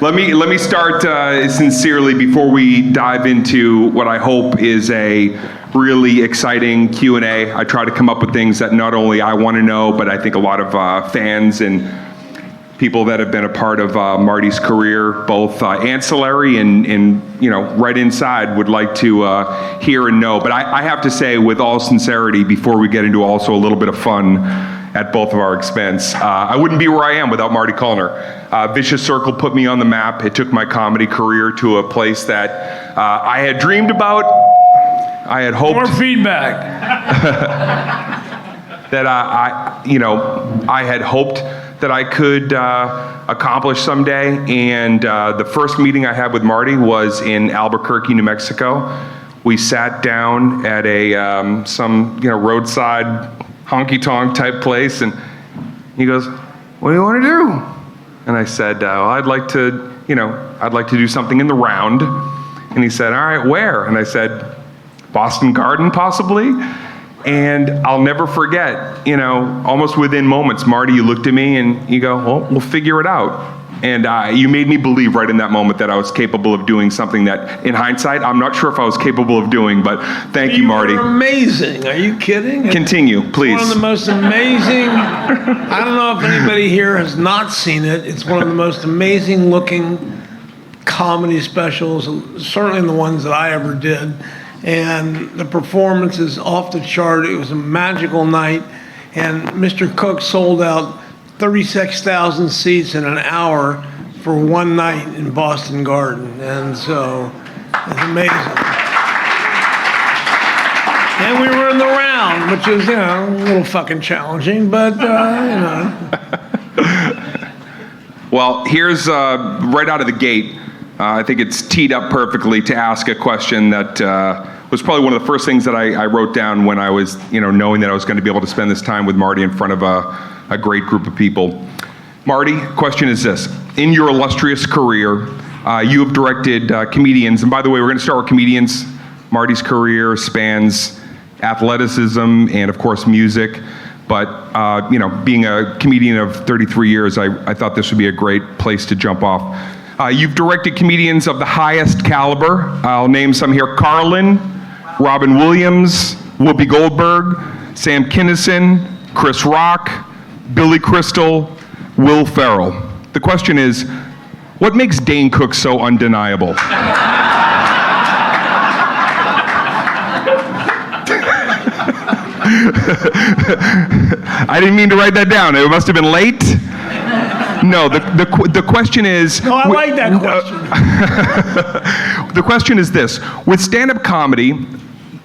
Let me start sincerely before we dive into what I hope is a really exciting Q&A. I try to come up with things that not only I want to know, but I think a lot of fans and people that have been a part of Marty's career, both ancillary and right inside, would like to hear and know. But I have to say, with all sincerity, before we get into also a little bit of fun at both of our expense, I wouldn't be where I am without Marty Callner. Vicious Circle put me on the map. It took my comedy career to a place that I had dreamed about. I had hoped. More feedback. That I had hoped that I could accomplish someday. And the first meeting I had with Marty was in Albuquerque, New Mexico. We sat down at a some roadside honky-tonk type place, and he goes, "What do you want to do?" And I said, well, I'd like to do something in the round. And he said, "All right, where?" And I said, "Boston Garden, possibly." And I'll never forget, almost within moments, Marty, you looked at me and you go, "Well, we'll figure it out." And you made me believe right in that moment that I was capable of doing something that, in hindsight, I'm not sure if I was capable of doing, but thank you, Marty. You're amazing. Are you kidding? Continue, please. It's one of the most amazing, I don't know if anybody here has not seen it. It's one of the most amazing looking comedy specials, certainly the ones that I ever did. And the performance is off the chart. It was a magical night. And Mr. Cook sold out 36,000 seats in an hour for one night in Boston Garden. And so it's amazing. And we were in the round, which is, a little fucking challenging, but, Well, here's right out of the gate. I think it's teed up perfectly to ask a question that was probably one of the first things that I wrote down when I was, knowing that I was going to be able to spend this time with Marty in front of a great group of people. Marty, question is this. In your illustrious career, you have directed comedians, and by the way, we're going to start with comedians. Marty's career spans athleticism and, of course, music. But, being a comedian of 33 years, I thought this would be a great place to jump off. You've directed comedians of the highest caliber. I'll name some here: Carlin, Robin Williams, Whoopi Goldberg, Sam Kinison, Chris Rock, Billy Crystal, Will Ferrell. The question is, what makes Dane Cook so undeniable? I didn't mean to write that down. It must have been late. No, the question is... No, I like that question. The question is this. With stand-up comedy,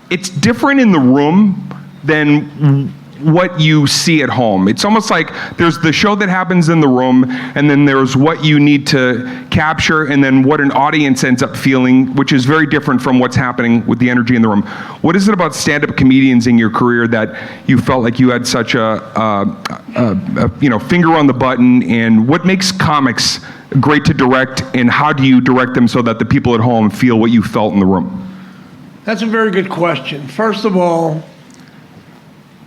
it's different in the room than what you see at home. It's almost like there's the show that happens in the room, and then there's what you need to capture, and then what an audience ends up feeling, which is very different from what's happening with the energy in the room. What is it about stand-up comedians in your career that you felt like you had such a finger on the button, and what makes comics great to direct, and how do you direct them so that the people at home feel what you felt in the room? That's a very good question. First of all,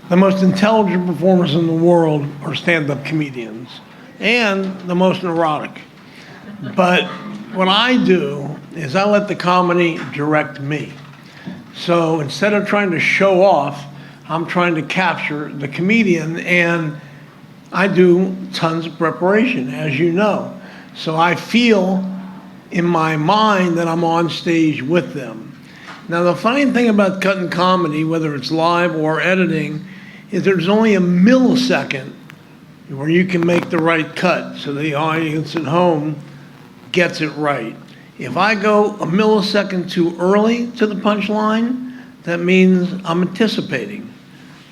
the most intelligent performers in the world are stand-up comedians, and the most neurotic. But what I do is I let the comedy direct me. So instead of trying to show off, I'm trying to capture the comedian, and I do tons of preparation, as you know. So I feel in my mind that I'm on stage with them. Now, the funny thing about cutting comedy, whether it's live or editing, is there's only a millisecond where you can make the right cut so the audience at home gets it right. If I go a millisecond too early to the punchline, that means I'm anticipating.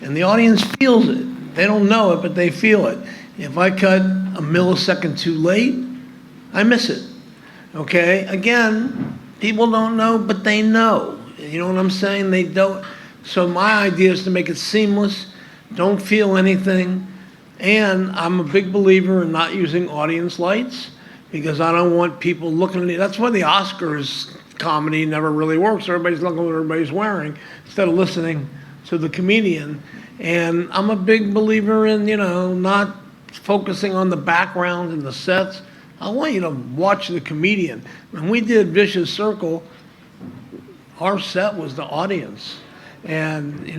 And the audience feels it. They don't know it, but they feel it. If I cut a millisecond too late, I miss it. Okay? Again, people don't know, but they know. You know what I'm saying? They don't. So my idea is to make it seamless. Don't feel anything. And I'm a big believer in not using audience lights because I don't want people looking at it. That's why the Oscars comedy never really works. Everybody's looking at what everybody's wearing instead of listening to the comedian. And I'm a big believer in, not focusing on the background and the sets, I want you to watch the comedian. When we did Vicious Circle, our set was the audience. And,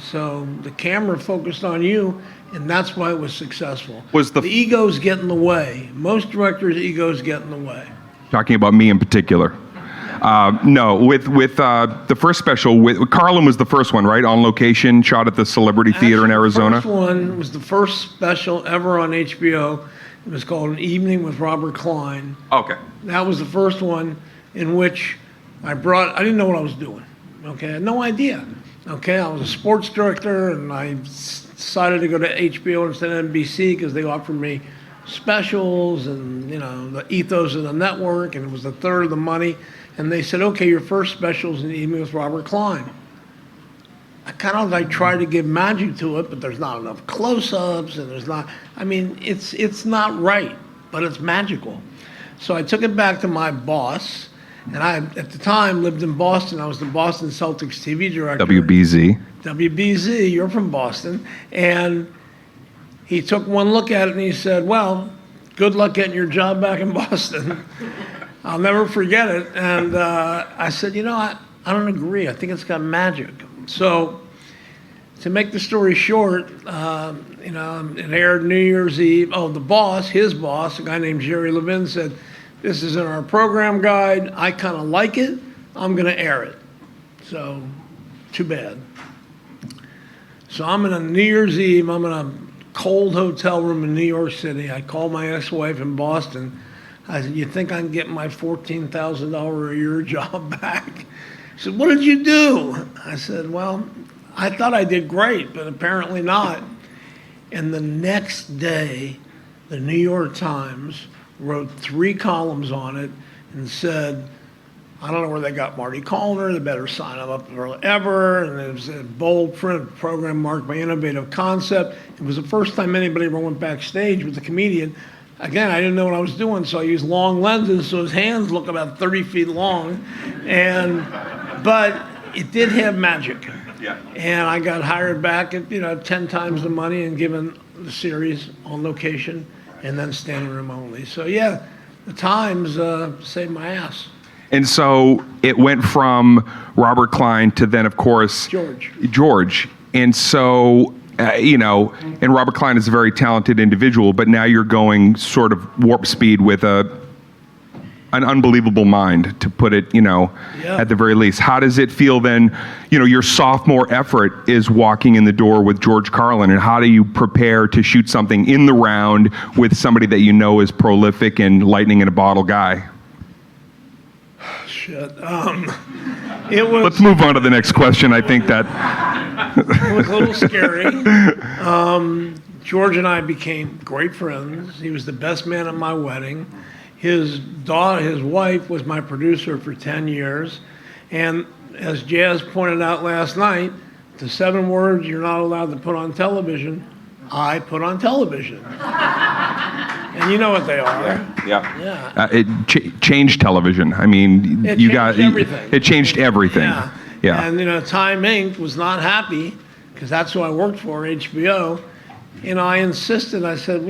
so the camera focused on you, and that's why it was successful. The egos get in the way. Most directors' egos get in the way. Talking about me in particular. No, with the first special, Carlin was the first one, right? On location, shot at the Celebrity Theater in Arizona. The first one was the first special ever on HBO. It was called An Evening with Robert Klein. Okay. That was the first one in which I didn't know what I was doing. Okay, I had no idea. Okay, I was a sports director, and I decided to go to HBO instead of NBC because they offered me specials and, the ethos of the network, and it was a third of the money. And they said, okay, your first special is An Evening with Robert Klein. I tried to give magic to it, but there's not enough close-ups, and it's not right, but it's magical. So I took it back to my boss, and I, at the time, lived in Boston. I was the Boston Celtics TV director. WBZ. WBZ, you're from Boston. And he took one look at it, and he said, well, good luck getting your job back in Boston. I'll never forget it. And I said, I don't agree. I think it's got magic. So to make the story short, it aired New Year's Eve. Oh, his boss, a guy named Jerry Levin, said, this is in our program guide. I kind of like it. I'm going to air it. So too bad. So I'm in a New Year's Eve. I'm in a cold hotel room in New York City. I called my ex-wife in Boston. I said, you think I can get my $14,000 a year job back? She said, what did you do? I said, well, I thought I did great, but apparently not. And the next day, the New York Times wrote 3 columns on it and said, I don't know where they got Marty Callner, they better sign him up forever. And it was a bold print, program marked by innovative concept. It was the first time anybody ever went backstage with a comedian. Again, I didn't know what I was doing, so I used long lenses, so his hands look about 30 feet long. But it did have magic. Yeah. And I got hired back at 10 times the money and given the series on location and then standing room only. So yeah, the Times saved my ass. And so it went from Robert Klein to then, of course, George. And so, and Robert Klein is a very talented individual, but now you're going sort of warp speed with an unbelievable mind, to put it, at the very least. How does it feel then, your sophomore effort is walking in the door with George Carlin, and how do you prepare to shoot something in the round with somebody that is prolific and lightning in a bottle guy? Shit. Let's move on to the next question. I think that it was a little scary. George and I became great friends. He was the best man at my wedding. His wife was my producer for 10 years. And as Jazz pointed out last night, the 7 words you're not allowed to put on television, I put on television. And you know what they are. Yeah. It changed television. I mean, it changed everything. Yeah. And Time Inc. was not happy because that's who I worked for, HBO. I insisted. I said,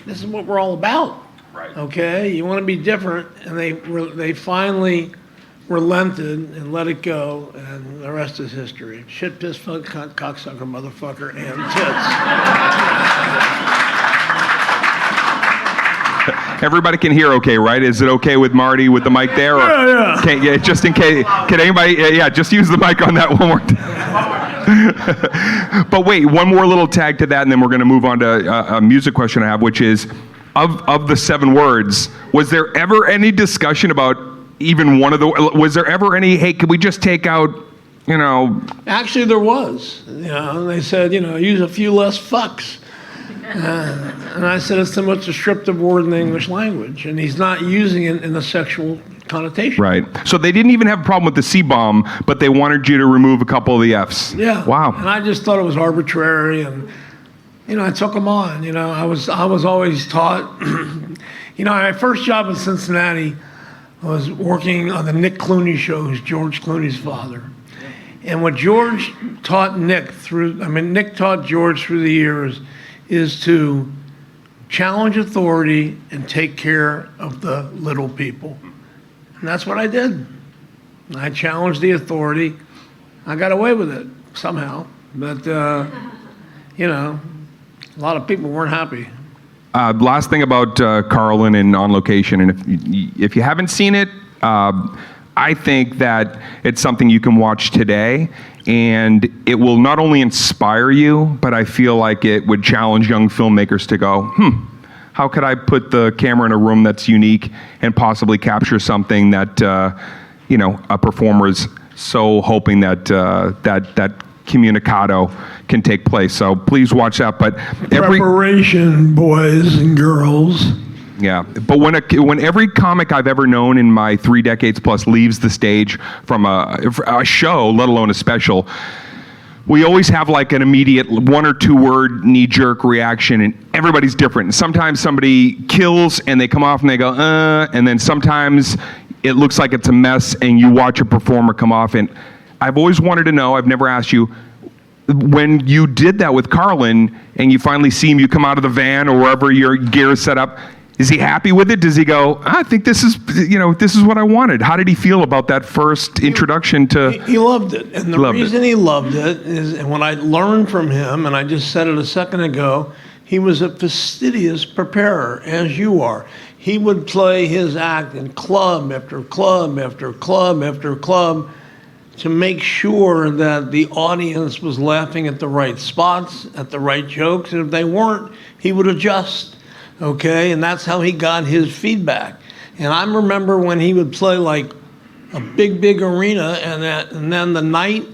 this is what we're all about. Right. Okay, you want to be different, and they finally relented and let it go, and the rest is history. Shit, piss, fuck, cunt, cocksucker, motherfucker, and tits. Everybody can hear okay, right? Is it okay with Marty with the mic there? Or Yeah. Just in case, can anybody, just use the mic on that one more time. But wait, one more little tag to that, and then we're going to move on to a music question I have, which is, of the 7 words, was there ever any discussion about even one of was there ever any, hey, could we just take out, Actually, there was. They said, use a few less fucks. And I said, it's the most descriptive word in the English language, and he's not using it in a sexual connotation. Right. So they didn't even have a problem with the C-bomb, but they wanted you to remove a couple of the Fs. Yeah. Wow. And I just thought it was arbitrary, and I took them on. I was always taught. My first job in Cincinnati was working on the Nick Clooney show, who's George Clooney's father. And what George taught Nick taught George through the years is to challenge authority and take care of the little people. And that's what I did. I challenged the authority. I got away with it somehow, but you know, a lot of people weren't happy. Last thing about Carlin and On Location, and if you haven't seen it, I think that it's something you can watch today, and it will not only inspire you, but I feel like it would challenge young filmmakers to go, how could I put the camera in a room that's unique and possibly capture something that a performer is so hoping that that communicado can take place. So please watch that. But Preparation, boys and girls. Yeah, but when every comic I've ever known in my 3 decades plus leaves the stage from a show, let alone a special, we always have like an immediate 1 or 2 word knee-jerk reaction, and everybody's different. Sometimes somebody kills and they come off and they go, and then sometimes it looks like it's a mess and you watch a performer come off. And I've always wanted to know, I've never asked you, when you did that with Carlin and you finally see him, you come out of the van or wherever your gear is set up, is he happy with it? Does he go, I think this is what I wanted? How did he feel about that first introduction to? He loved it. And the reason he loved it is, and when I learned from him, and I just said it a second ago, he was a fastidious preparer, as you are. He would play his act in club after club after club after club to make sure that the audience was laughing at the right spots, at the right jokes, and if they weren't, he would adjust. Okay, and that's how he got his feedback. And I remember when he would play like a big arena, and then the night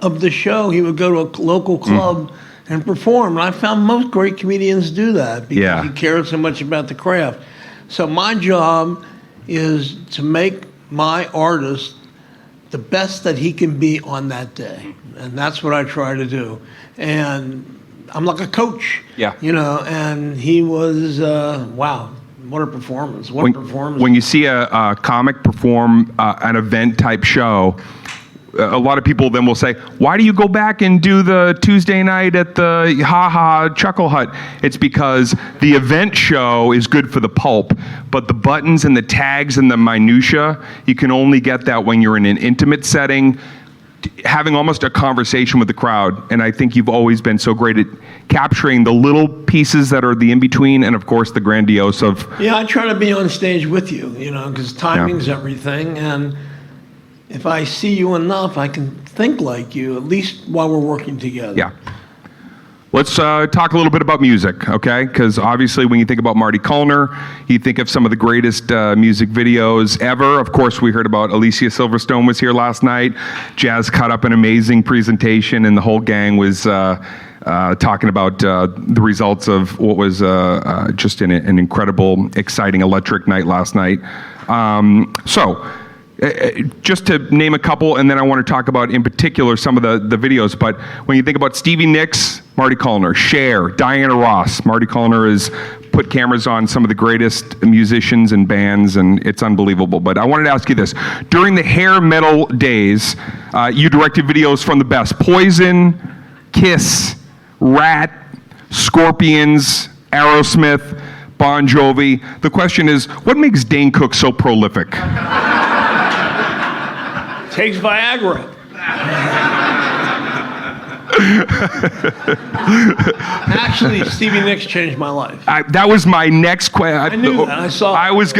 of the show, he would go to a local club and perform. And I found most great comedians do that because he cared so much about the craft. So my job is to make my artist the best that he can be on that day. And that's what I try to do. And I'm like a coach, and he was, wow, what a performance, When you see a comic perform an event type show, a lot of people then will say, why do you go back and do the Tuesday night at the Chuckle Hut? It's because the event show is good for the pulp, but the buttons and the tags and the minutia, you can only get that when you're in an intimate setting, having almost a conversation with the crowd. And I think you've always been so great at capturing the little pieces that are the in-between and, of course, the grandiose of... Yeah, I try to be on stage with you, because timing's everything. And if I see you enough, I can think like you, at least while we're working together. Yeah. Let's talk a little bit about music, okay? Because obviously when you think about Marty Callner, you think of some of the greatest music videos ever. Of course, we heard about Alicia Silverstone was here last night. Jazz cut up an amazing presentation, and the whole gang was talking about the results of what was just an incredible, exciting, electric night last night. Just to name a couple, and then I want to talk about, in particular, some of the videos. But when you think about Stevie Nicks, Marty Callner, Cher, Diana Ross, Marty Callner has put cameras on some of the greatest musicians and bands, and it's unbelievable. But I wanted to ask you this. During the hair metal days, you directed videos from the best. Poison, Kiss, Rat, Scorpions, Aerosmith, Bon Jovi. The question is, what makes Dane Cook so prolific? Takes Viagra. Actually, Stevie Nicks changed my life. That was my next question. I knew that. I saw. I was.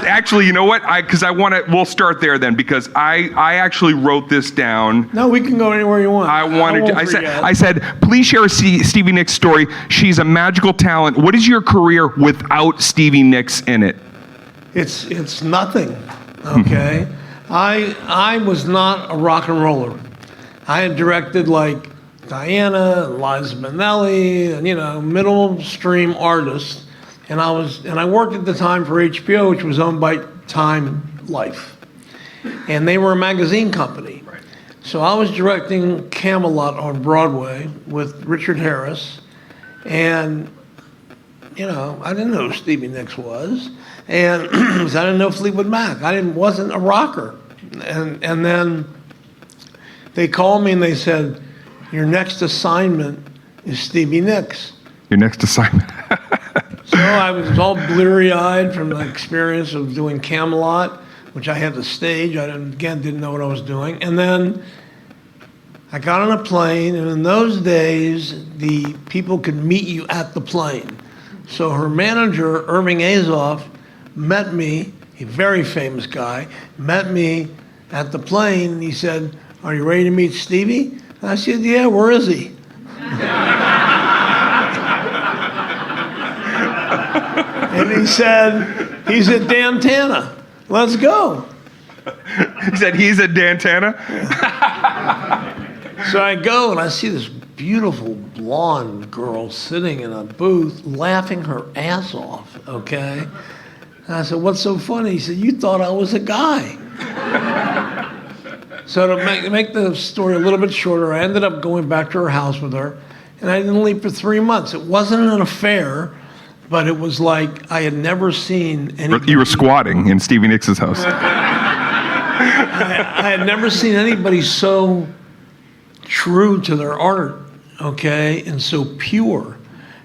Actually, you know what? Because I want to. We'll start there then, because I actually wrote this down. No, we can go anywhere you want. I said, please share a Stevie Nicks story. She's a magical talent. What is your career without Stevie Nicks in it? It's nothing. Okay. I was not a rock and roller. I had directed like Diana, Liza Minnelli, and middle stream artists, and I worked at the time for HBO, which was owned by Time Life, and they were a magazine company. Right. So I was directing Camelot on Broadway with Richard Harris, and I didn't know who Stevie Nicks was. And I didn't know Fleetwood Mac. Wasn't a rocker. And then they called me and they said, your next assignment is Stevie Nicks. Your next assignment? So I was all bleary-eyed from the experience of doing Camelot, which I had to stage. I didn't know what I was doing. And then I got on a plane, and in those days, the people could meet you at the plane. So her manager, Irving Azoff, met me, a very famous guy, met me at the plane, and he said, "Are you ready to meet Stevie?" And I said, "Yeah, where is he?" And he said, "He's at Dantana. Let's go." He said he's at Dantana? So I go and I see this beautiful blonde girl sitting in a booth laughing her ass off, okay? And I said, "What's so funny?" He said, "You thought I was a guy." So to make the story a little bit shorter, I ended up going back to her house with her, and I didn't leave for 3 months. It wasn't an affair, but it was like I had never seen anybody. You were squatting in Stevie Nicks' house. I had never seen anybody so true to their art, okay, and so pure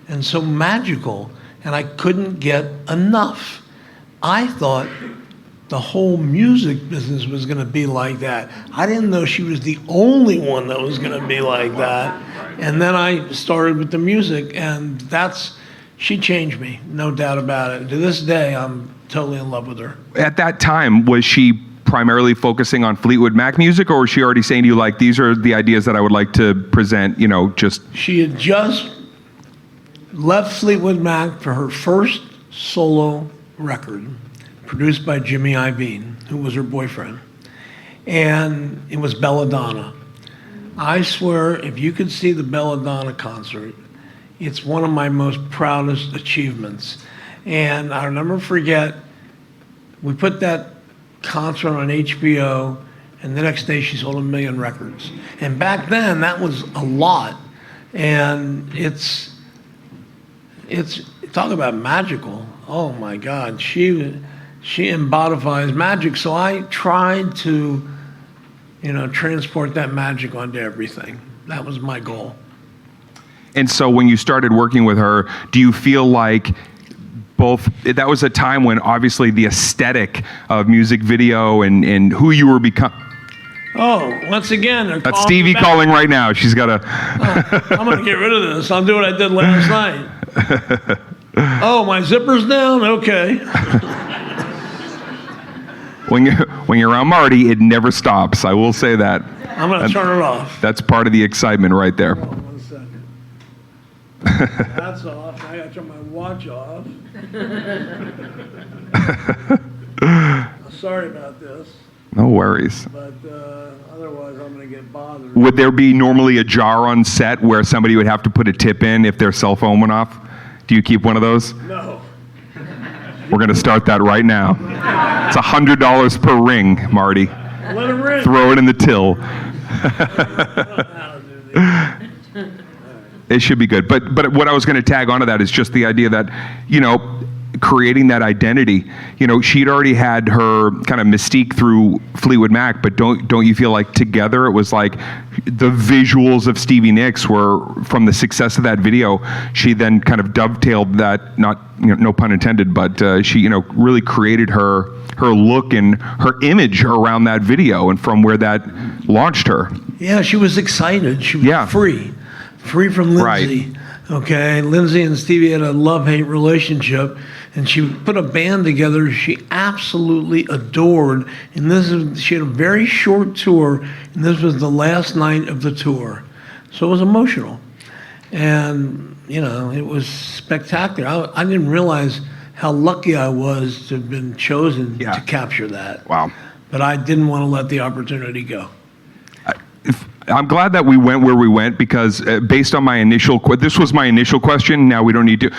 and so magical, and I couldn't get enough. I thought the whole music business was going to be like that. I didn't know she was the only one that was going to be like that. And then I started with the music, and she changed me, no doubt about it. To this day, I'm totally in love with her. At that time, was she primarily focusing on Fleetwood Mac music, or was she already saying to you, like, these are the ideas that I would like to present, just... She had just left Fleetwood Mac for her first solo record, produced by Jimmy Iovine, who was her boyfriend. And it was Belladonna. I swear, if you could see the Belladonna concert, it's one of my most proudest achievements. And I'll never forget, we put that concert on HBO, and the next day she sold 1 million records. And back then, that was a lot. And it's talk about magical. Oh my God, she embodies magic. So I tried to, transport that magic onto everything. That was my goal. And so when you started working with her, do you feel like that was a time when obviously the aesthetic of music video and who you were becoming... Oh, once again, that's Stevie calling right now. She's got to... I'm going to get rid of this. I'll do what I did last night. Oh, my zipper's down? Okay. When you're around Marty, it never stops. I will say that. I'm going to turn it off. That's part of the excitement right there. Hold on 1 second. That's off. I got to turn my watch off. Sorry about this. No worries. But otherwise, I'm going to get bothered. Would there be normally a jar on set where somebody would have to put a tip in if their cell phone went off? Do you keep one of those? No. We're going to start that right now. It's $100 per ring, Marty. Let it ring. Throw it in the till. It should be good. But what I was going to tag onto that is just the idea that, creating that identity. She'd already had her kind of mystique through Fleetwood Mac, but don't you feel like together it was like the visuals of Stevie Nicks were from the success of that video. She then kind of dovetailed that, not no pun intended, but she really created her look and her image around that video, and from where that launched her. Yeah, she was excited. She was free from Lindsay. Right. Okay, Lindsay and Stevie had a love-hate relationship, and she put a band together she absolutely adored. And she had a very short tour, and this was the last night of the tour. So it was emotional. And, it was spectacular. I didn't realize how lucky I was to have been chosen to capture that. Wow. But I didn't want to let the opportunity go. I'm glad that we went where we went, because based on my initial, this was my initial question. Now we don't need to,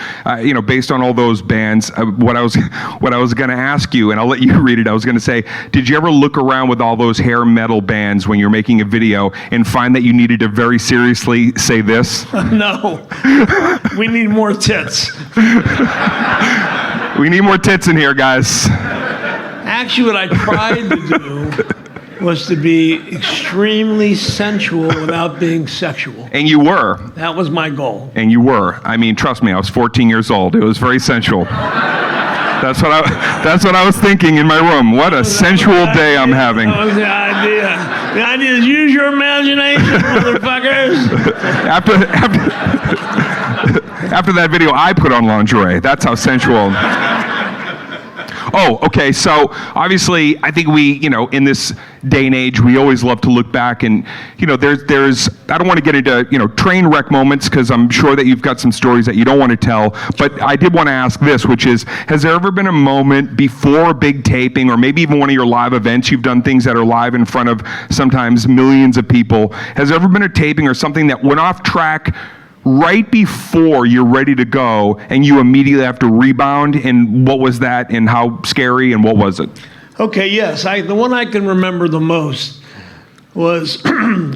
based on all those bands, what I was going to ask you, and I'll let you read it. I was going to say, did you ever look around with all those hair metal bands when you're making a video and find that you needed to very seriously say this? No, we need more tits. We need more tits in here, guys. Actually, what I tried to do was to be extremely sensual without being sexual. And you were. That was my goal. And you were. I mean, trust me, I was 14 years old. It was very sensual. That's what I was thinking in my room. What a sensual day I'm having. That was the idea. The idea is use your imagination, motherfuckers. After that video, I put on lingerie. That's how sensual. Oh, okay. So obviously, I think we, in this day and age, we always love to look back and, there's. I don't want to get into, train wreck moments because I'm sure that you've got some stories that you don't want to tell. But I did want to ask this, which is, has there ever been a moment before a big taping, or maybe even one of your live events? You've done things that are live in front of sometimes millions of people. Has there ever been a taping or something that went off track right before you're ready to go, and you immediately have to rebound? And what was that, and how scary, and what was it? Okay, yes. The one I can remember the most was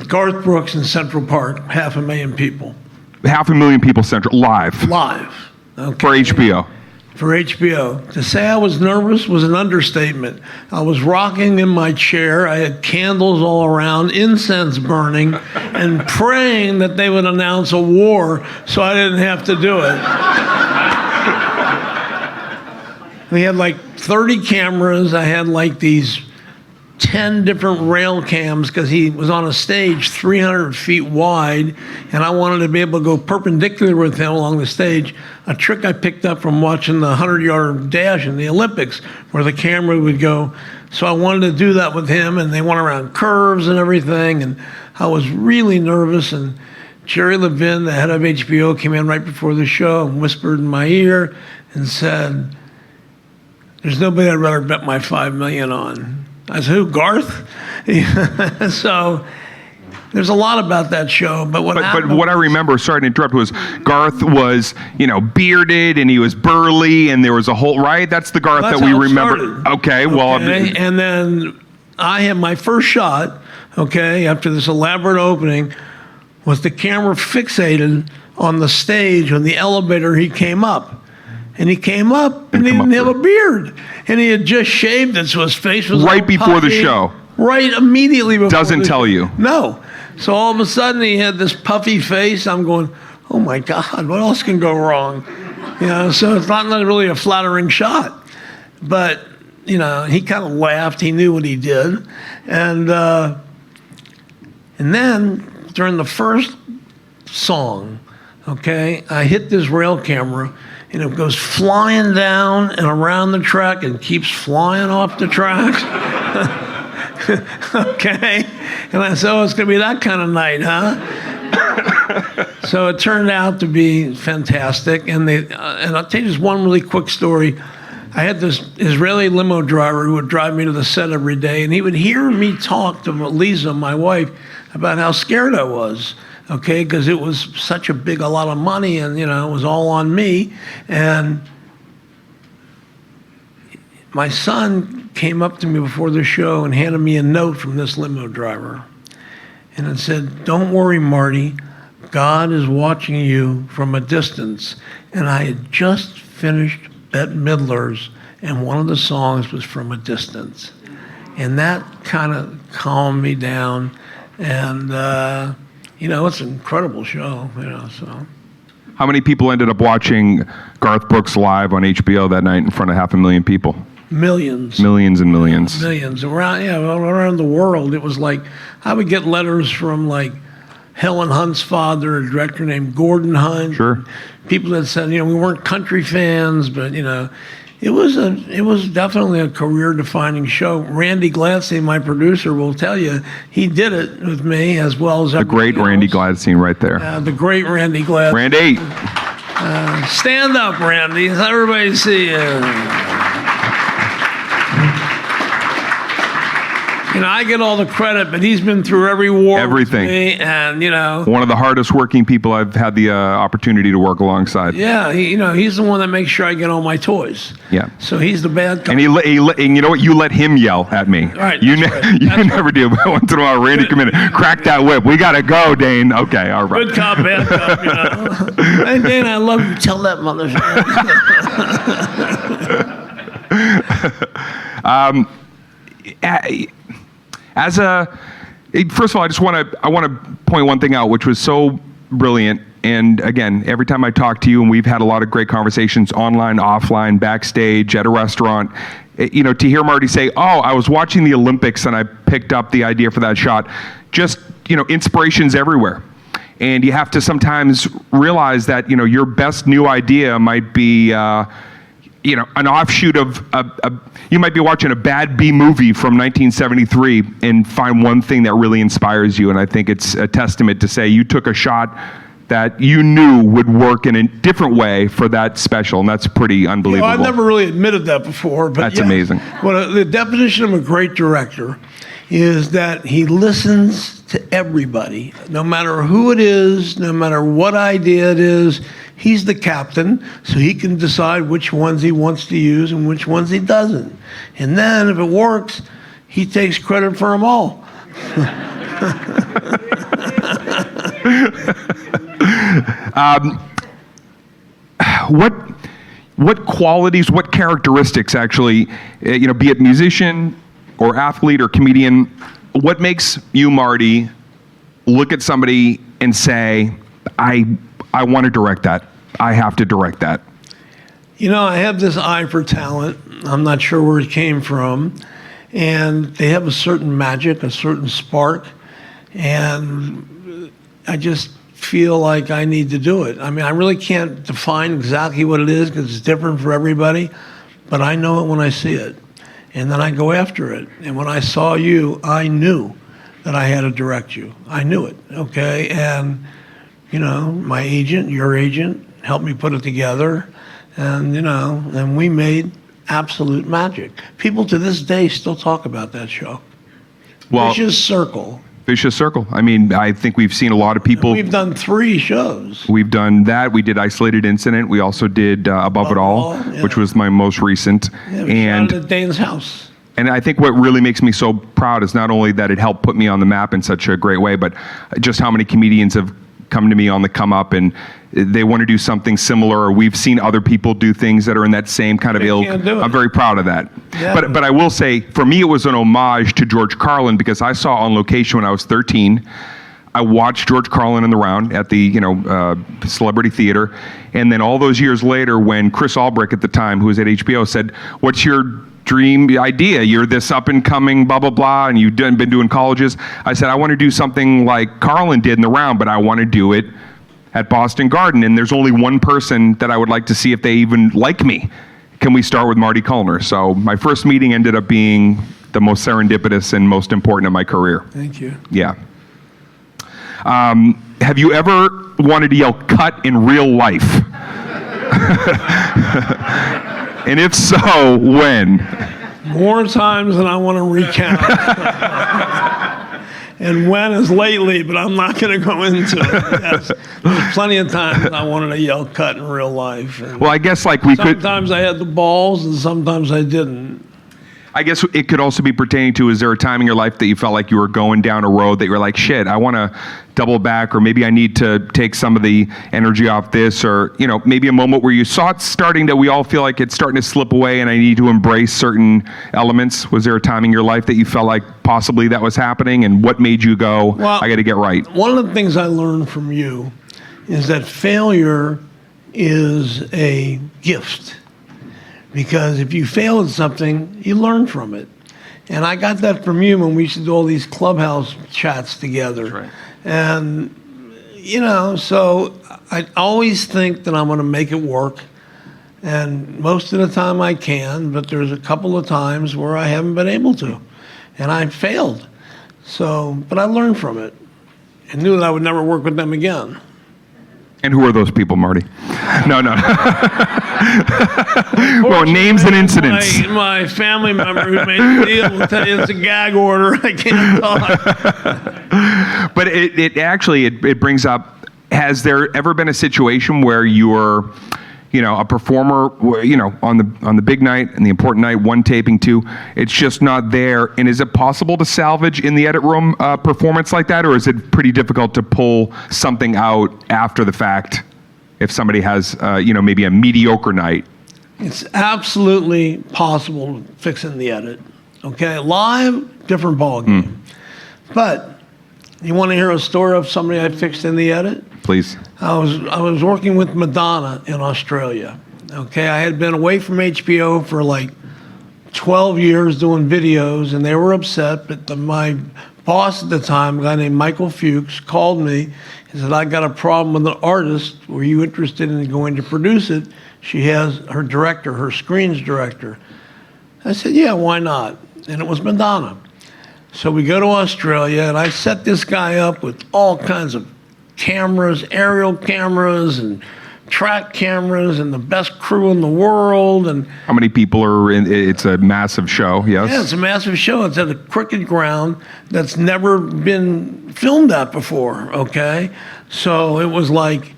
Garth Brooks in Central Park, 500,000 people. 500,000 people central, live. Live. Okay. For HBO. For HBO. To say I was nervous was an understatement. I was rocking in my chair. I had candles all around, incense burning, and praying that they would announce a war so I didn't have to do it. We had like 30 cameras. I had like these 10 different rail cams because he was on a stage 300 feet wide, and I wanted to be able to go perpendicular with him along the stage, a trick I picked up from watching the 100-yard dash in the Olympics where the camera would go. So I wanted to do that with him, and they went around curves and everything, and I was really nervous. And Jerry Levin, the head of HBO, came in right before the show and whispered in my ear and said, "There's nobody I'd rather bet my $5 million on." I said, "Who, Garth?" So there's a lot about that show, but what I remember, sorry to interrupt, was Garth was, bearded, and he was burly, and there was a whole, right? That's the Garth that we remember. Okay, well. And then I had my first shot, after this elaborate opening, was the camera fixated on the stage, on the elevator he came up. And he came up, and he didn't have a beard. And he had just shaved it, so his face was right before the show. Right immediately before. Doesn't tell you. No. So all of a sudden, he had this puffy face. I'm going, oh, my God, what else can go wrong? So it's not really a flattering shot. But, he kind of laughed. He knew what he did. And then, during the first song, I hit this rail camera, and it goes flying down and around the track and keeps flying off the track. And I said, oh, it's going to be that kind of night, huh? So it turned out to be fantastic. And I'll tell you just one really quick story. I had this Israeli limo driver who would drive me to the set every day, and he would hear me talk to Lisa, my wife, about how scared I was. Because it was such a lot of money, and, it was all on me. And my son came up to me before the show and handed me a note from this limo driver. And it said, "Don't worry, Marty, God is watching you from a distance." And I had just finished Bette Midler's, and one of the songs was From a Distance. And that kind of calmed me down. And, it's an incredible show, so. How many people ended up watching Garth Brooks live on HBO that night in front of 500,000 people? Millions. Millions and millions. Millions. Around the world. It was like, I would get letters from like Helen Hunt's father, a director named Gordon Hunt. Sure. People that said, we weren't country fans, but, it was definitely a career-defining show. Randy Gladstein, my producer, will tell you he did it with me as well as the great Randy Gladstein, right there. The great Randy Gladstein. Randy, stand up, Randy. Let everybody see you. I get all the credit, but he's been through every war. Everything. With me, and one of the hardest working people I've had the opportunity to work alongside. Yeah, he's the one that makes sure I get all my toys. Yeah. So he's the bad guy. And and you know what? You let him yell at me. Right. You never do. But once in a while, Randy come in, crack that whip. We gotta go, Dane. Okay, all right. Good cop, bad cop. Hey, Dane, I love you. Tell that motherfucker. First of all, I want to point one thing out, which was so brilliant. And again, every time I talk to you, and we've had a lot of great conversations online, offline, backstage, at a restaurant, to hear Marty say, "Oh, I was watching the Olympics and I picked up the idea for that shot." Just, inspiration's everywhere. And you have to sometimes realize that, your best new idea might be, an offshoot of, you might be watching a bad B movie from 1973 and find one thing that really inspires you. And I think it's a testament to say you took a shot that you knew would work in a different way for that special, and that's pretty unbelievable. I've never really admitted that before, but that's amazing. Well, the definition of a great director is that he listens to everybody, no matter who it is, no matter what idea it is. He's the captain, so he can decide which ones he wants to use and which ones he doesn't. And then, if it works, he takes credit for them all. What qualities, what characteristics actually, be it musician or athlete or comedian, what makes you, Marty, look at somebody and say, I want to direct that. I have to direct that. I have this eye for talent. I'm not sure where it came from. And they have a certain magic, a certain spark. And I just feel like I need to do it. I mean, I really can't define exactly what it is because it's different for everybody. But I know it when I see it. And then I go after it. And when I saw you, I knew that I had to direct you. I knew it, okay? And, my agent, your agent, helped me put it together. And, and we made absolute magic. People to this day still talk about that show. Well, Vicious Circle. Vicious Circle. I mean, I think we've seen a lot of people. We've done 3 shows. We've done that. We did Isolated Incident. We also did Above It All, yeah. which was my most recent. Yeah, we shot it at Dane's house. And I think what really makes me so proud is not only that it helped put me on the map in such a great way, but just how many comedians have come to me on the come up and they want to do something similar, or we've seen other people do things that are in that same kind of ilk. I'm very proud of that. Yeah. But I will say, for me, it was an homage to George Carlin because I saw On Location when I was 13. I watched George Carlin in the round at the Celebrity Theater, and then all those years later, when Chris Albrecht at the time, who was at HBO, said, "What's your dream idea? You're this up and coming blah blah blah, and you've been doing colleges." I said, "I want to do something like Carlin did in the round, but I want to do it at Boston Garden, and there's only one person that I would like to see if they even like me. Can we start with Marty Callner?" So my first meeting ended up being the most serendipitous and most important in my career. Thank you. Yeah. Have you ever wanted to yell "cut" in real life? And if so, when? More times than I want to recount. And when is lately, but I'm not going to go into it. Yes. There's plenty of times I wanted to yell "cut" in real life. And well, I guess we could. Sometimes I had the balls, and sometimes I didn't. I guess it could also be pertaining to, is there a time in your life that you felt like you were going down a road that you were like, shit, I want to double back, or maybe I need to take some of the energy off this, or, maybe a moment where you saw it starting that we all feel like it's starting to slip away and I need to embrace certain elements? Was there a time in your life that you felt like possibly that was happening, and what made you go, I got to get right? One of the things I learned from you is that failure is a gift. Because if you fail at something, you learn from it. And I got that from you when we used to do all these clubhouse chats together. That's right. And, so I always think that I'm going to make it work. And most of the time I can, but there's a couple of times where I haven't been able to. And I failed. But I learned from it and knew that I would never work with them again. And who are those people, Marty? No. Well, names and incidents. My family member who made the deal will tell you it's a gag order. I can't talk. But it brings up, has there ever been a situation where you're, a performer, on the big night and the important night, one taping, two, it's just not there? And is it possible to salvage in the edit room performance like that, or is it pretty difficult to pull something out after the fact if somebody has, maybe a mediocre night? It's absolutely possible to fix in the edit. Okay, live, different ballgame. But you want to hear a story of somebody I fixed in the edit? Please. I was working with Madonna in Australia. Okay, I had been away from HBO for like 12 years doing videos, and they were upset. But my boss at the time, a guy named Michael Fuchs, called me. He said, "I got a problem with an artist. Were you interested in going to produce it? She has her director, her screens director." I said, "Yeah, why not?" And it was Madonna. So we go to Australia, and I set this guy up with all kinds of cameras, aerial cameras, and track cameras, and the best crew in the world. And How many people are in? It's a massive show, yes? yeah, it's a massive show. It's at a cricket ground that's never been filmed at before, okay? So it was like,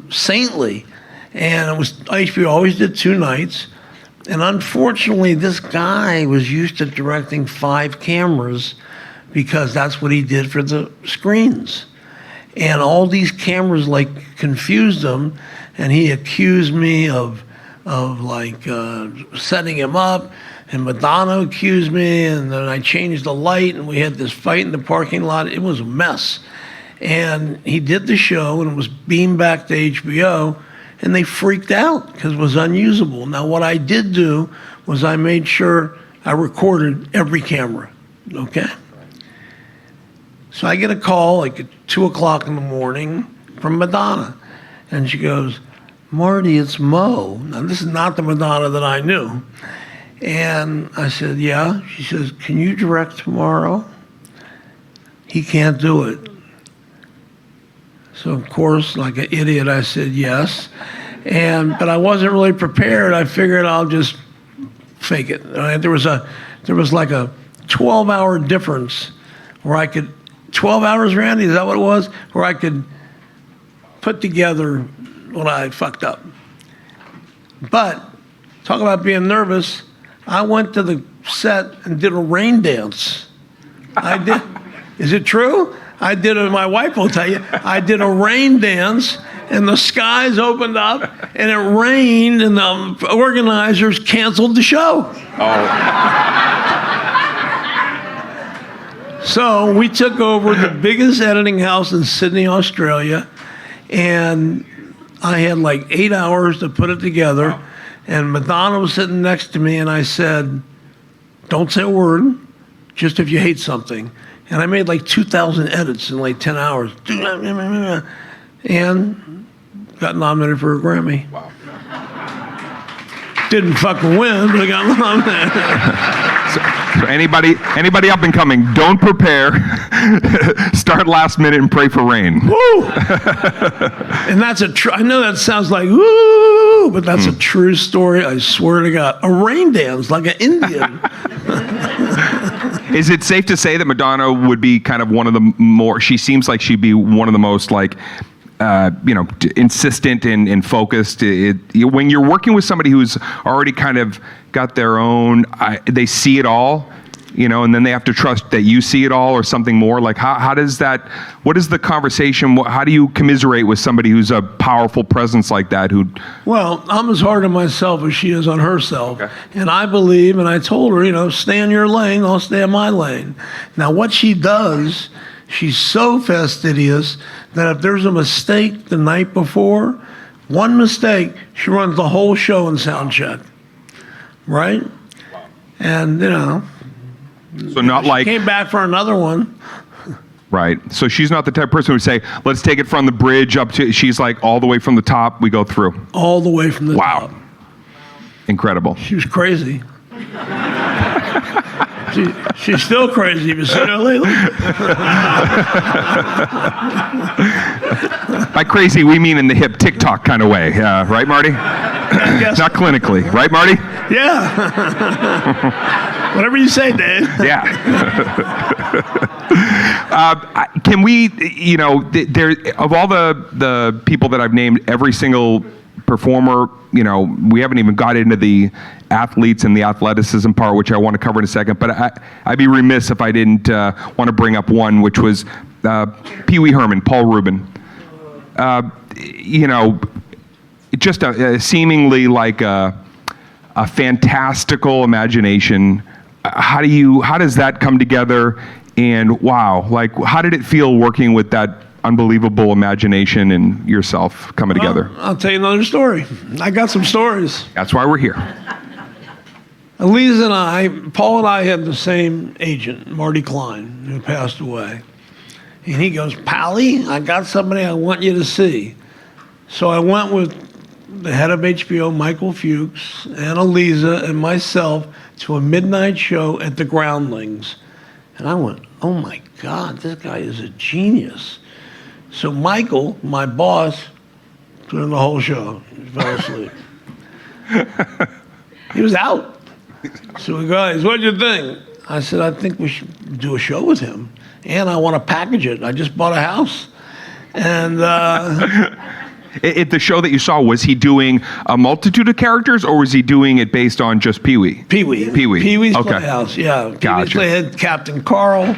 saintly. And it was, HBO always did 2 nights. And unfortunately, this guy was used to directing 5 cameras because that's what he did for the screens. And all these cameras confused him, and he accused me of setting him up, and Madonna accused me, and then I changed the light, and we had this fight in the parking lot. It was a mess. And he did the show, and it was beamed back to HBO, and they freaked out because it was unusable. Now, what I did do was I made sure I recorded every camera, okay? So I get a call at 2 o'clock in the morning from Madonna. And she goes, "Marty, it's Mo." Now, this is not the Madonna that I knew. And I said, "Yeah." She says, "Can you direct tomorrow?" He can't do it. So, of course, like an idiot, I said yes. But I wasn't really prepared. I figured I'll just fake it. There was like a 12-hour difference where I could 12 hours, Randy, is that what it was? Where I could put together what I fucked up. But, talk about being nervous, I went to the set and did a rain dance. I did. Is it true? I did it, my wife will tell you. I did a rain dance, and the skies opened up, and it rained, and the organizers canceled the show. So we took over the biggest editing house in Sydney, Australia, and I had like 8 hours to put it together. And Madonna was sitting next to me, and I said, "Don't say a word, just if you hate something." And I made like 2,000 edits in like 10 hours. And got nominated for a Grammy. Wow. Didn't fucking win, but I got nominated. So anybody up and coming, don't prepare. Start last minute and pray for rain. Woo! And that's I know that sounds like woo, but that's a true story. I swear to God. A rain dance like an Indian. Is it safe to say that Madonna would be kind of one of the more? She seems like she'd be one of the most insistent and focused. When you're working with somebody who's already kind of got their own, they see it all, and then they have to trust that you see it all or something more. Like, how does that, what is the conversation? How do you commiserate with somebody who's a powerful presence like that? Well, I'm as hard on myself as she is on herself. Okay. And I believe, and I told her, stay in your lane, I'll stay in my lane. Now, what she does, she's so fastidious that if there's a mistake the night before, one mistake, she runs the whole show in sound check. Right? Wow. And, so not like came back for another one. Right. So she's not the type of person who would say, "Let's take it from the bridge up to," she's like all the way from the top, we go through. All the way from the top. Wow. Incredible. She was crazy. She's still crazy. Have you seen her lately? By crazy, we mean in the hip TikTok kind of way. Right, Marty? Not clinically. Right, Marty? Yeah. Whatever you say, Dane. Yeah. Can we, there of all the people that I've named, every single performer, we haven't even got into the athletes and the athleticism part, which I want to cover in a second, but I'd be remiss if I didn't want to bring up one, which was Pee Wee Herman, Paul Rubin. Just seemingly like a fantastical imagination. How does that come together? And wow, like, how did it feel working with that unbelievable imagination and yourself coming together? I'll tell you another story. I got some stories. That's why we're here. Elise and Paul and I had the same agent, Marty Callner, who passed away. And he goes, Pally, I got somebody I want you to see. So I went with the head of HBO, Michael Fuchs, and Eliza and myself to a midnight show at the Groundlings. And I went, oh my God, this guy is a genius. So Michael, my boss, put in the whole show. He fell asleep. He was out. So we guys, what'd you think? I said, I think we should do a show with him. And I want to package it. I just bought a house. And At the show that you saw, was he doing a multitude of characters, or was he doing it based on just Pee-wee? Pee-wee. Pee-wee. Pee-wee's Okay. Playhouse, yeah. Gotcha. Pee-wee's Play had Captain Carl,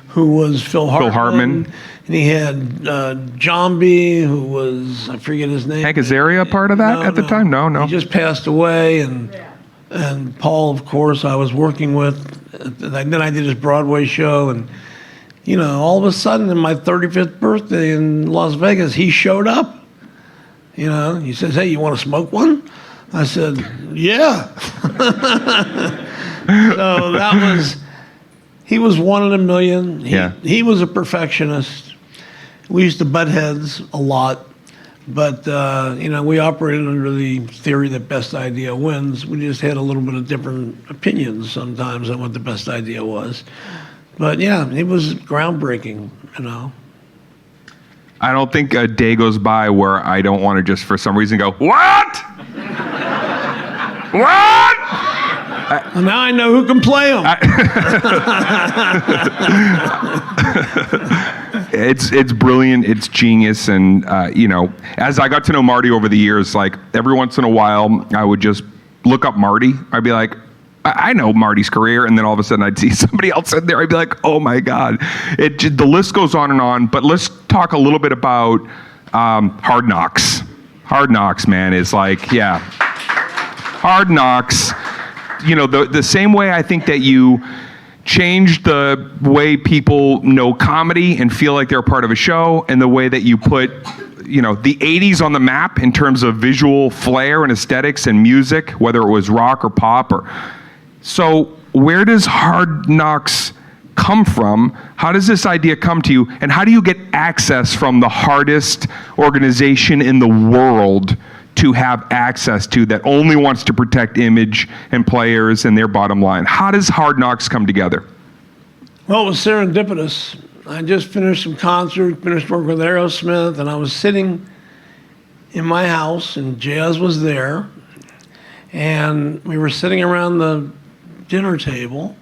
who was Phil Hartman. And he had John B., who was, I forget his name. Hank Azaria part of that at the time? No. He just passed away. And Paul, of course, I was working with. And then I did his Broadway show. And, you know, all of a sudden, in my 35th birthday in Las Vegas, he showed up. You know, he says, hey, you want to smoke one? I said, yeah. So that was, he was one in a million. He was a perfectionist. We used to butt heads a lot. But, you know, we operated under the theory that best idea wins. We just had a little bit of different opinions sometimes on what the best idea was. But, yeah, it was groundbreaking, you know. I don't think a day goes by where I don't want to just for some reason go, what? What? And now I know who can play them. It's brilliant. It's genius. And, you know, as I got to know Marty over the years, like every once in a while, I would just look up Marty. I'd be like, I know Marty's career, and then all of a sudden I'd see somebody else in there. I'd be like, oh my God. The list goes on and on, but let's talk a little bit about Hard Knocks. Hard Knocks, man, is like, yeah. Hard Knocks, you know, the same way I think that you changed the way people know comedy and feel like they're part of a show, and the way that you put, you know, the 80s on the map in terms of visual flair and aesthetics and music, whether it was rock or pop or... So where does Hard Knocks come from? How does this idea come to you? And how do you get access from the hardest organization in the world to have access to, that only wants to protect image and players and their bottom line? How does Hard Knocks come together? Well, it was serendipitous. I just finished some concert, finished working with Aerosmith, and I was sitting in my house, and Jazz was there, and we were sitting around the dinner table,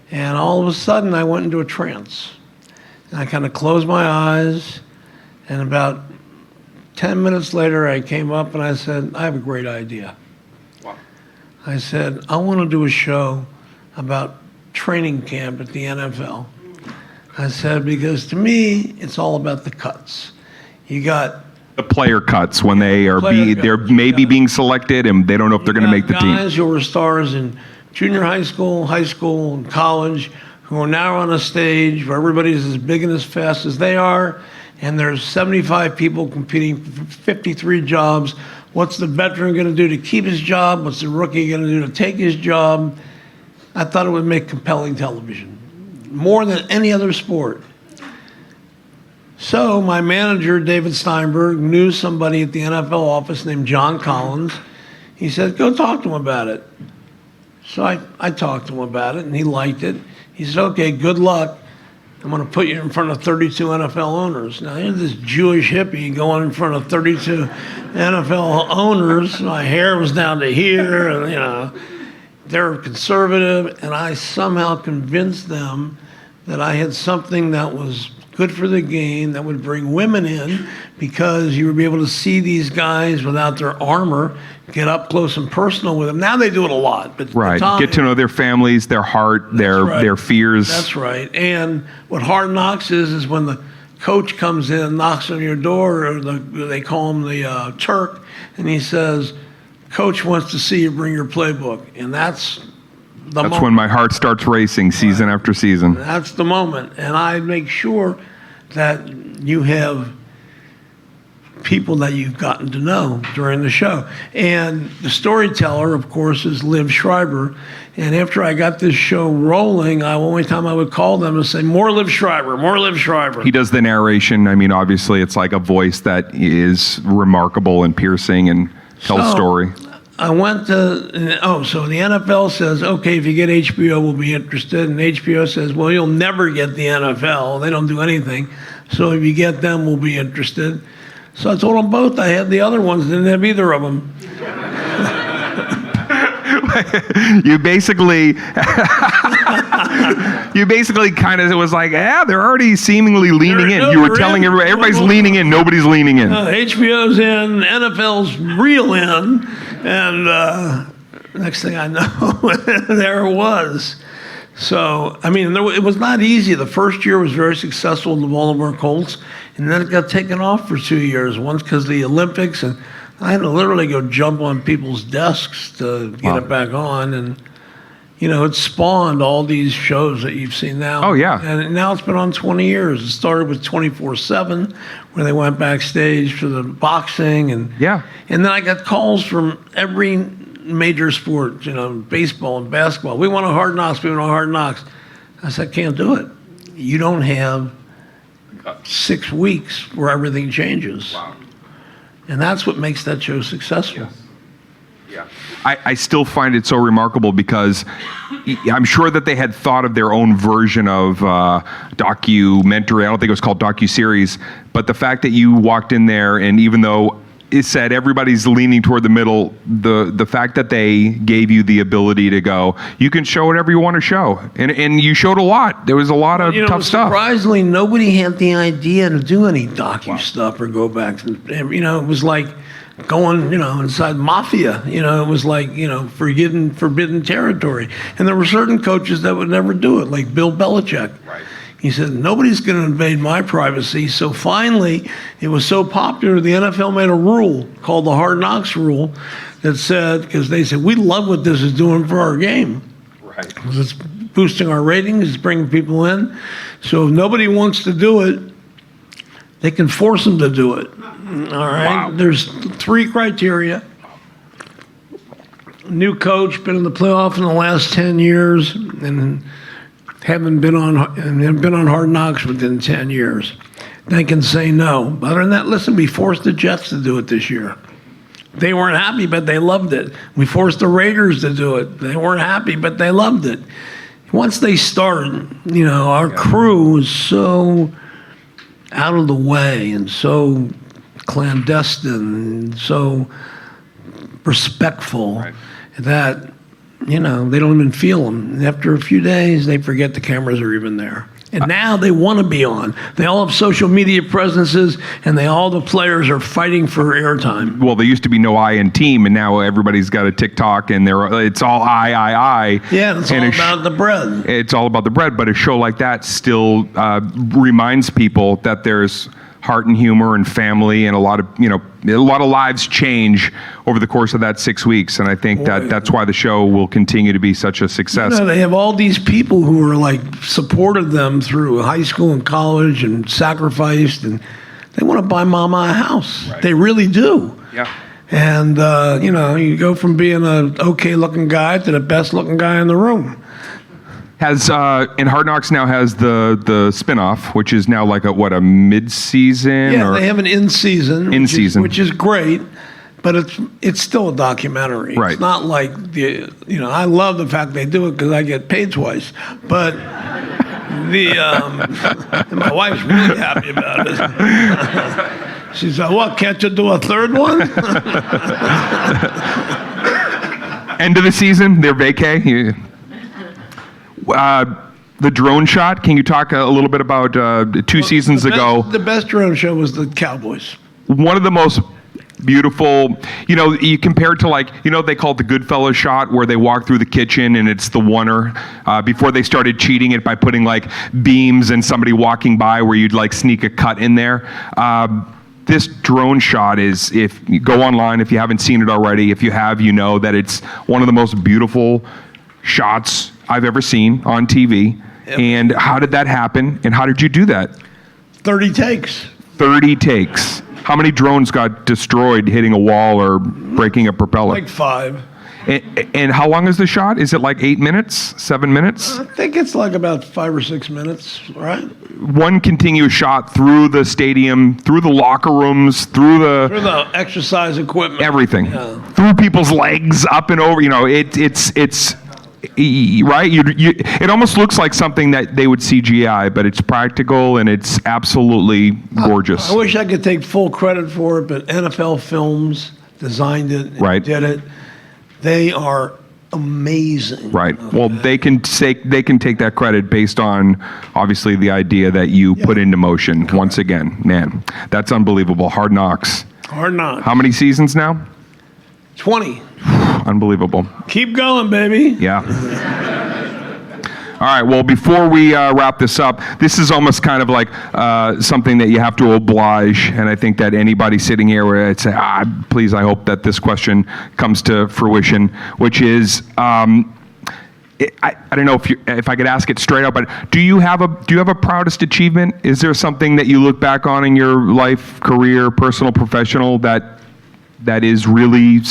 and all of a sudden I went into a trance. And I kind of closed my eyes, and about 10 minutes later I came up and I said, I have a great idea. Wow. I said, I want to do a show about training camp at the NFL. I said, because to me, it's all about the cuts. You got the player cuts when they're maybe being selected and they don't know if they're going to make the team. Guys who were stars in junior high school, and college, who are now on a stage where everybody's as big and as fast as they are, and there's 75 people competing for 53 jobs. What's the veteran going to do to keep his job? What's the rookie going to do to take his job? I thought it would make compelling television, more than any other sport. So my manager, David Steinberg, knew somebody at the NFL office named John Collins. He said, go talk to him about it. So I talked to him about it, and he liked it. He said, okay, good luck. I'm going to put you in front of 32 NFL owners. Now, here's this Jewish hippie going in front of 32 NFL owners. My hair was down to here, and, you know, they're conservative, and I somehow convinced them that I had something that was good for the game, that would bring women in, because you would be able to see these guys without their armor, get up close and personal with them. Now they do it a lot. But right, get to know their families, their heart, their fears. That's right. And what Hard Knocks is when the coach comes in, knocks on your door, or they call him the Turk, and he says, Coach wants to see you bring your playbook. And that's That's moment. when my heart starts racing season after season. That's the moment. And I make sure that you have people that you've gotten to know during the show. And the storyteller, of course, is Liv Schreiber. And after I got this show rolling, the only time I would call them and say, more Liv Schreiber, more Liv Schreiber. He does the narration. I mean, obviously, it's like a voice that is remarkable and piercing and tells a story. I went to, so the NFL says, okay, if you get HBO, we'll be interested. And HBO says, well, you'll never get the NFL. They don't do anything. So if you get them, we'll be interested. So I told them both. I had the other ones, didn't have either of them. You basically kind of, it was like, they're already seemingly leaning in. You were telling everybody's leaning in, nobody's leaning in. HBO's in, NFL's real in, and next thing I know, there it was. So, I mean, it was not easy. The first year was very successful in the Baltimore Colts, and then it got taken off for 2 years. Once because of the Olympics, and I had to literally go jump on people's desks to get it back on. And, it spawned all these shows that you've seen now. Oh, yeah. And now it's been on 20 years. It started with 24/7, where they went backstage for the boxing. And then I got calls from every major sport, baseball and basketball. We want a Hard Knocks. We want a Hard Knocks. I said, can't do it. You don't have 6 weeks where everything changes. Wow. And that's what makes that show successful. Yeah. I still find it so remarkable because I'm sure that they had thought of their own version of documentary. I don't think it was called docuseries, but the fact that you walked in there and even though it said everybody's leaning toward the middle, the fact that they gave you the ability to go, you can show whatever you want to show. And you showed a lot. There was a lot of tough stuff. Surprisingly, nobody had the idea to do any docu stuff or go back. It was like going, inside mafia. It was like, forbidden territory. And there were certain coaches that would never do it, like Bill Belichick. Right. He said, nobody's going to invade my privacy. So finally, it was so popular, the NFL made a rule called the Hard Knocks rule that said, because they said, we love what this is doing for our game. Right. Because it's boosting our ratings, it's bringing people in. So if nobody wants to do it, they can force them to do it. All right? Wow. There's 3 criteria. New coach, been in the playoff in the last 10 years, and haven't been on Hard Knocks within 10 years. They can say no. Other than that, listen, we forced the Jets to do it this year. They weren't happy, but they loved it. We forced the Raiders to do it. They weren't happy, but they loved it. Once they started, our crew was so out of the way and so clandestine and so respectful that they don't even feel them. And after a few days, they forget the cameras are even there. And now they want to be on. They all have social media presences, and all the players are fighting for airtime. Well, there used to be no I in team, and now everybody's got a TikTok, and it's all I. Yeah, it's all about the bread. It's all about the bread, but a show like that still reminds people that there's heart and humor and family, and a lot of lives change over the course of that 6 weeks, and I think that's why the show will continue to be such a success. They have all these people who are supported them through high school and college and sacrificed, and they want to buy mama a house. Right. They really do. Yeah. And you go from being an okay-looking guy to the best-looking guy in the room. And Hard Knocks now has the spinoff, which is now like a mid-season? Yeah, they have an in-season. Which is great, but it's still a documentary. Right. It's not like I love the fact they do it because I get paid twice. But my wife's really happy about it. She said, "What? Can't you do a third one?" End of the season, they're vacay. The drone shot, can you talk a little bit about 2 seasons ago? The best drone show was the Cowboys. One of the most beautiful, you compare it to they call it the Goodfellas shot where they walk through the kitchen and it's the oneer. Before they started cheating it by putting beams and somebody walking by where you'd sneak a cut in there. This drone shot is, if you go online, if you haven't seen it already, if you have, that it's one of the most beautiful shots I've ever seen on TV. Yep. And how did that happen? And how did you do that? 30 takes. 30 takes. How many drones got destroyed hitting a wall or breaking a propeller? Like 5. And how long is the shot? Is it like 8 minutes, 7 minutes? I think it's like about 5 or 6 minutes, right? One continuous shot through the stadium, through the locker rooms, through the exercise equipment. everything, Yeah. through people's legs, up and over. It's right. It almost looks like something that they would CGI, but it's practical and it's absolutely gorgeous. I wish I could take full credit for it, but NFL Films designed it and Right. did it. They are amazing. Right. Well, they can take that credit based on obviously the idea that you put into motion. Correct. Once again, man, that's unbelievable. Hard Knocks. Hard Knocks. How many seasons now? 20. Unbelievable. Keep going, baby. Yeah. All right. Well, before we wrap this up, this is almost kind of like something that you have to oblige, and I think that anybody sitting here would say, please, I hope that this question comes to fruition, which is, I don't know if I could ask it straight up, but do you have a proudest achievement? Is there something that you look back on in your life, career, personal, professional, that is really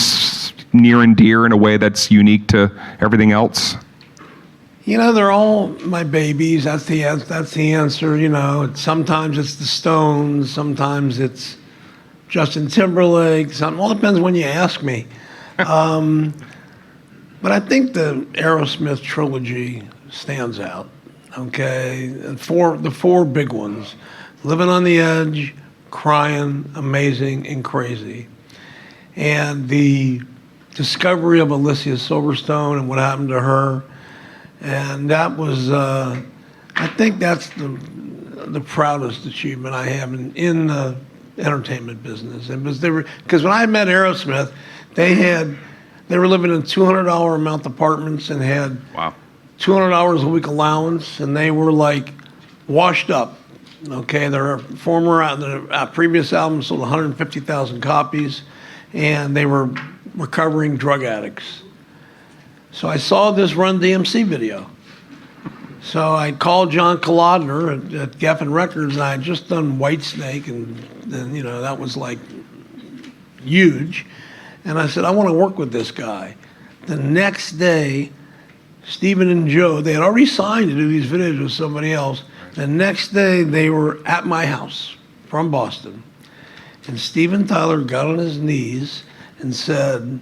near and dear in a way that's unique to everything else? They're all my babies. That's the answer. Sometimes it's the Stones. Sometimes it's Justin Timberlake. All depends when you ask me. But I think the Aerosmith trilogy stands out. Okay, the four big ones: Living on the Edge, Crying, Amazing, and Crazy. And the discovery of Alicia Silverstone and what happened to her. And that was, I think that's the proudest achievement I have in the entertainment business. And because when I met Aerosmith, they were living in $200 a month apartments and had $200 a week allowance, and they were like washed up. Okay, their previous album sold 150,000 copies, and they were recovering drug addicts. So I saw this Run DMC video. So I called John Kalodner at Geffen Records, and I had just done Whitesnake, and that was like huge. And I said, I want to work with this guy. The next day, Stephen and Joe, they had already signed to do these videos with somebody else. The next day, they were at my house from Boston. And Steven Tyler got on his knees and said,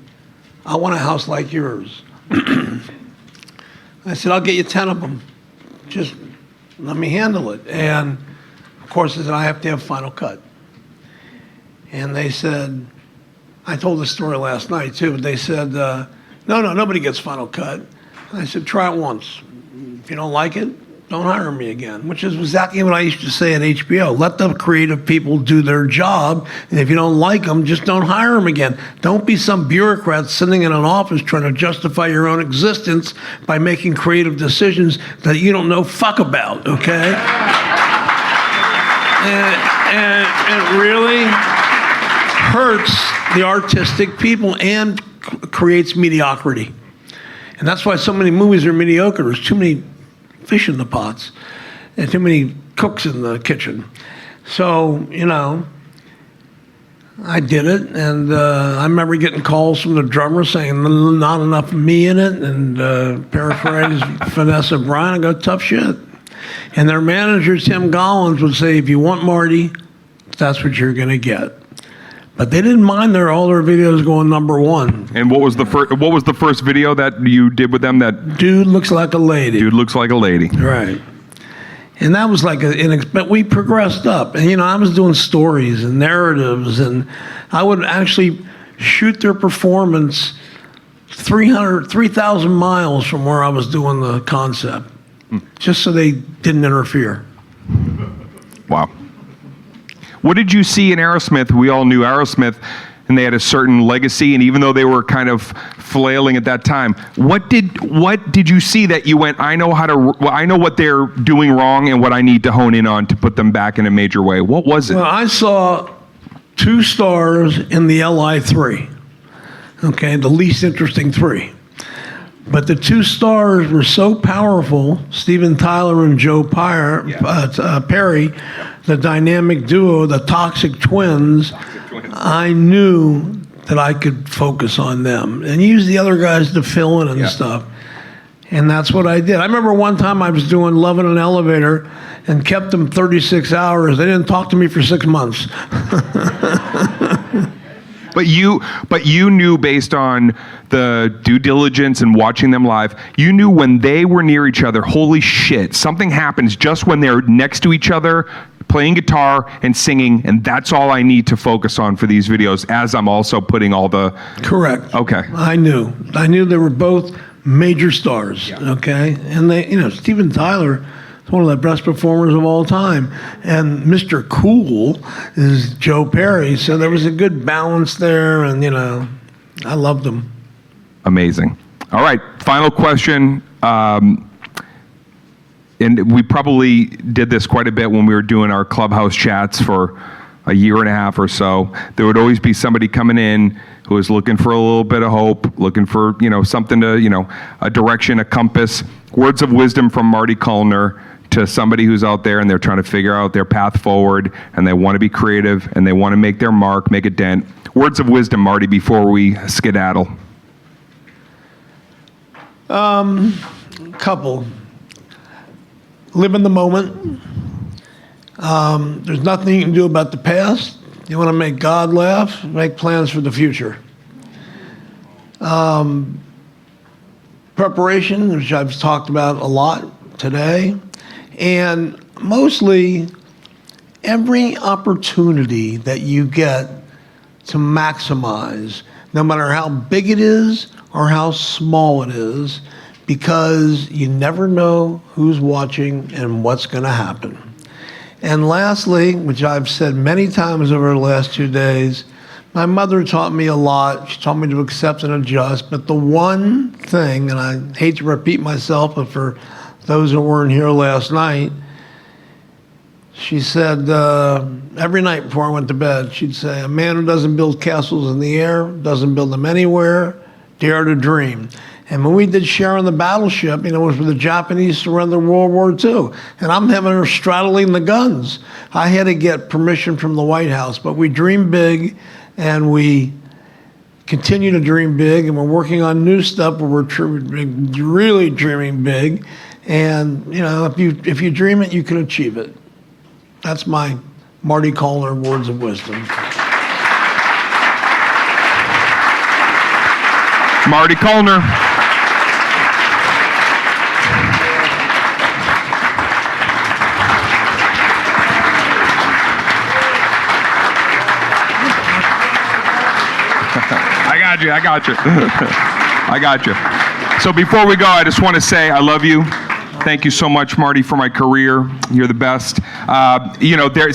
I want a house like yours. I said, I'll get you 10 of them. Just let me handle it. And of course, I said, I have to have Final Cut. And they said, I told this story last night too, but they said, no, nobody gets Final Cut. And I said, try it once. If you don't like it, don't hire me again, which is exactly what I used to say at HBO. Let the creative people do their job, and if you don't like them, just don't hire them again. Don't be some bureaucrat sitting in an office trying to justify your own existence by making creative decisions that you don't know fuck about, okay? and it really hurts the artistic people and creates mediocrity. And that's why so many movies are mediocre. There's too many fish in the pots and too many cooks in the kitchen. So, I did it, and I remember getting calls from the drummer saying not enough of me in it, and paraphrase Vanessa Bryant, I go, tough shit. And their manager, Tim Gollins, would say, if you want Marty, that's what you're going to get. But they didn't mind all their videos going #1. And what was the first video that you did with them? That Dude Looks Like a Lady. Dude Looks Like a Lady. Right. And that was like but we progressed up. And I was doing stories and narratives, and I would actually shoot their performance 3,000 miles from where I was doing the concept, just so they didn't interfere. Wow. What did you see in Aerosmith? We all knew Aerosmith, and they had a certain legacy, and even though they were kind of flailing at that time, what did you see that you went, I know what they're doing wrong and what I need to hone in on to put them back in a major way? What was it? Well, I saw 2 stars in the LI3, okay, the least interesting 3. But the two stars were so powerful, Steven Tyler and Joe Perry, the dynamic duo, the toxic twins. I knew that I could focus on them and use the other guys to fill in and stuff. And that's what I did. I remember one time I was doing Love in an Elevator and kept them 36 hours. They didn't talk to me for 6 months. But you knew, based on the due diligence and watching them live, you knew when they were near each other, holy shit, something happens just when they're next to each other, playing guitar and singing, and that's all I need to focus on for these videos, as I'm also putting all the... Correct. Okay. I knew they were both major stars, okay? And they, Steven Tyler is one of the best performers of all time. And Mr. Cool is Joe Perry, so there was a good balance there, and, I loved them. Amazing. All right, final question. And we probably did this quite a bit when we were doing our clubhouse chats for a year and a half or so. There would always be somebody coming in who was looking for a little bit of hope, looking for, something to, a direction, a compass. Words of wisdom from Marty Callner to somebody who's out there and they're trying to figure out their path forward and they want to be creative and they want to make their mark, make a dent. Words of wisdom, Marty, before we skedaddle. Couple. Live in the moment. There's nothing you can do about the past. You want to make God laugh, make plans for the future. Preparation, which I've talked about a lot today, and mostly every opportunity that you get to maximize, no matter how big it is or how small it is, because you never know who's watching and what's going to happen. And lastly, which I've said many times over the last 2 days, my mother taught me a lot. She taught me to accept and adjust. But the one thing, and I hate to repeat myself, but for those that weren't here last night, she said every night before I went to bed, she'd say, a man who doesn't build castles in the air, doesn't build them anywhere, dare to dream. And when we did Share on the Battleship, it was for the Japanese surrender World War II. And I'm having her straddling the guns. I had to get permission from the White House, but we dream big and we continue to dream big, and we're working on new stuff where we're really dreaming big. And, if you dream it, you can achieve it. That's my Marty Callner words of wisdom. Marty Callner. I got you. So before we go, I just want to say I love you. Thank you so much, Marty, for my career. You're the best.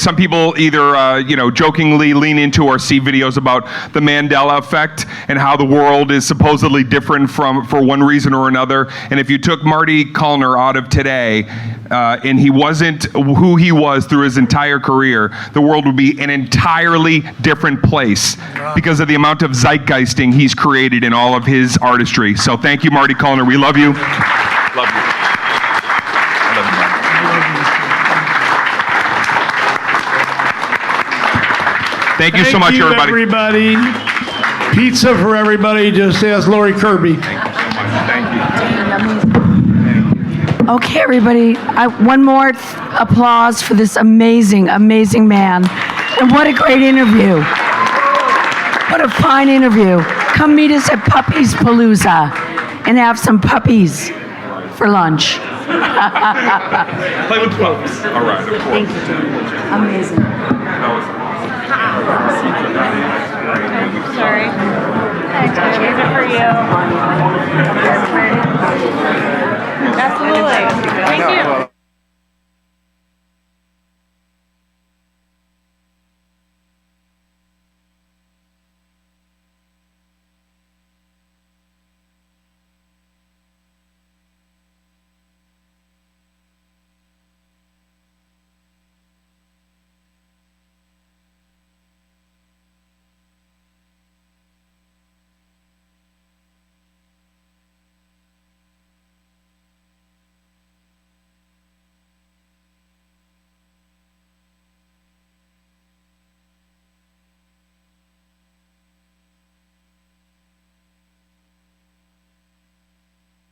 Some people either, jokingly lean into or see videos about the Mandela effect and how the world is supposedly different for one reason or another. And if you took Marty Callner out of today, and he wasn't who he was through his entire career, the world would be an entirely different place because of the amount of zeitgeisting he's created in all of his artistry. So thank you, Marty Callner. We love you. Love you. Thank you so much, everybody. Pizza for everybody. Just ask Lori Kirby. Thank you so much. Thank you. Okay, everybody. One more applause for this amazing, amazing man. And what a great interview. What a fine interview. Come meet us at Puppies Palooza and have some puppies for lunch. Play with pups. All right, of course. Thank you, Dane. Amazing. Sorry. Here's it for you. Absolutely. Thank you.